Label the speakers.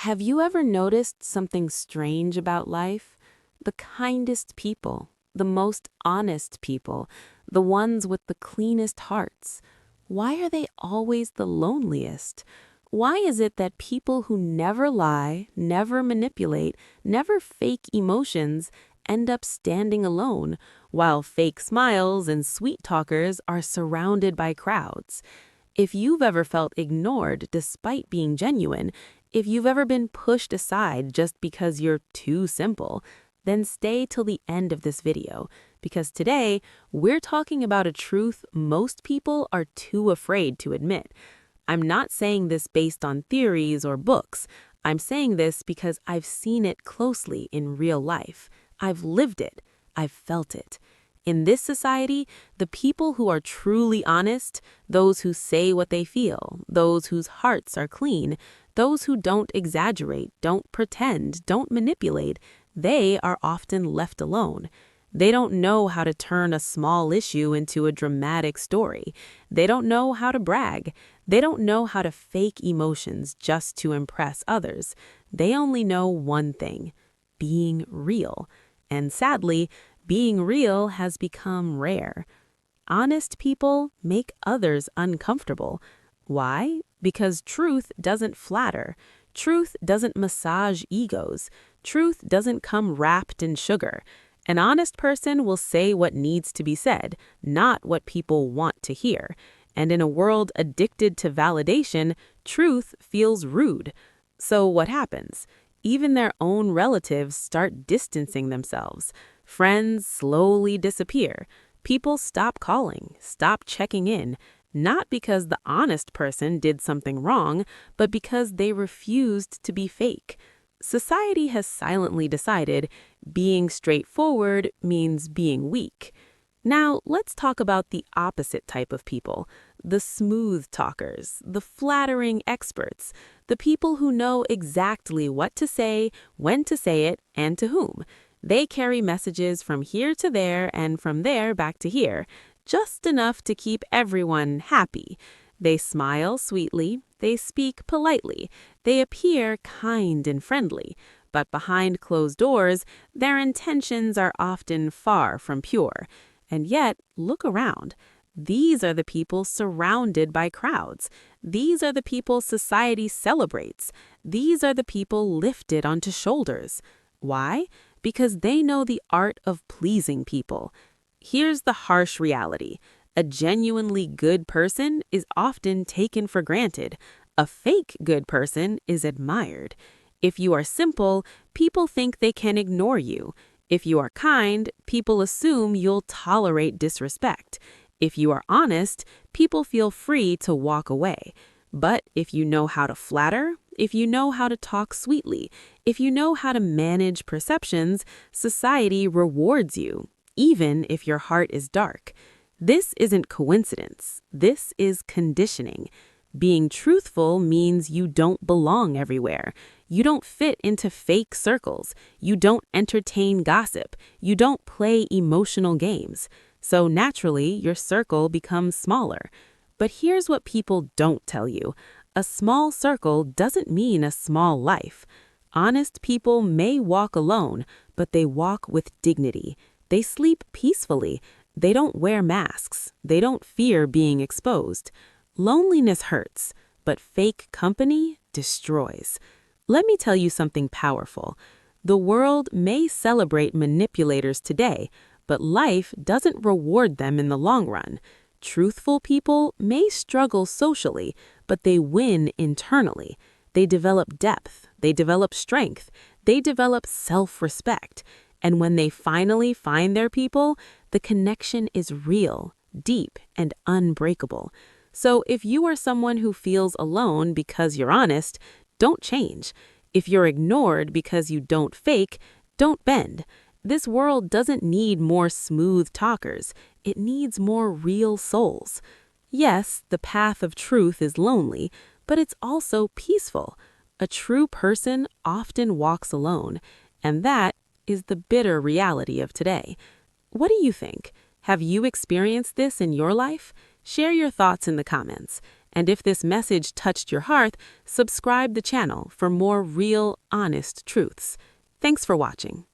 Speaker 1: Have you ever noticed something strange about life? The kindest people, the most honest people, the ones with the cleanest hearts. Why are they always the loneliest? Why is it that people who never lie, never manipulate, never fake emotions end up standing alone, while fake smiles and sweet talkers are surrounded by crowds? If you've ever felt ignored despite being genuine, if you've ever been pushed aside just because you're too simple, then stay till the end of this video, because today we're talking about a truth most people are too afraid to admit. I'm not saying this based on theories or books. I'm saying this because I've seen it closely in real life. I've lived it. I've felt it. In this society, the people who are truly honest, those who say what they feel, those whose hearts are clean, those who don't exaggerate, don't pretend, don't manipulate, they are often left alone. They don't know how to turn a small issue into a dramatic story. They don't know how to brag. They don't know how to fake emotions just to impress others. They only know one thing: being real. And sadly, being real has become rare. Honest people make others uncomfortable. Why? Because truth doesn't flatter. Truth doesn't massage egos. Truth doesn't come wrapped in sugar. An honest person will say what needs to be said, not what people want to hear. And in a world addicted to validation, truth feels rude. So what happens? Even their own relatives start distancing themselves. Friends slowly disappear. People stop calling, stop checking in, not because the honest person did something wrong, but because they refused to be fake. Society has silently decided being straightforward means being weak. Now, let's talk about the opposite type of people: the smooth talkers, the flattering experts, the people who know exactly what to say, when to say it, and to whom. They carry messages from here to there and from there back to here, just enough to keep everyone happy. They smile sweetly, they speak politely, they appear kind and friendly, but behind closed doors, their intentions are often far from pure. And yet, look around. These are the people surrounded by crowds. These are the people society celebrates. These are the people lifted onto shoulders. Why? Because they know the art of pleasing people. Here's the harsh reality: a genuinely good person is often taken for granted. A fake good person is admired. If you are simple, people think they can ignore you. If you are kind, people assume you'll tolerate disrespect. If you are honest, people feel free to walk away. But if you know how to flatter, if you know how to talk sweetly, if you know how to manage perceptions, society rewards you, even if your heart is dark. This isn't coincidence. This is conditioning. Being truthful means you don't belong everywhere. You don't fit into fake circles. You don't entertain gossip. You don't play emotional games. So naturally, your circle becomes smaller. But here's what people don't tell you: a small circle doesn't mean a small life. Honest people may walk alone, but they walk with dignity. They sleep peacefully. They don't wear masks. They don't fear being exposed. Loneliness hurts, but fake company destroys. Let me tell you something powerful. The world may celebrate manipulators today, but life doesn't reward them in the long run. Truthful people may struggle socially, but they win internally. They develop depth, they develop strength, they develop self-respect. And when they finally find their people, the connection is real, deep, and unbreakable. So if you are someone who feels alone because you're honest, don't change. If you're ignored because you don't fake, don't bend. This world doesn't need more smooth talkers. It needs more real souls. Yes, the path of truth is lonely, but it's also peaceful. A true person often walks alone, and that is the bitter reality of today. What do you think? Have you experienced this in your life? Share your thoughts in the comments. And if this message touched your heart, subscribe the channel for more real, honest truths. Thanks for watching.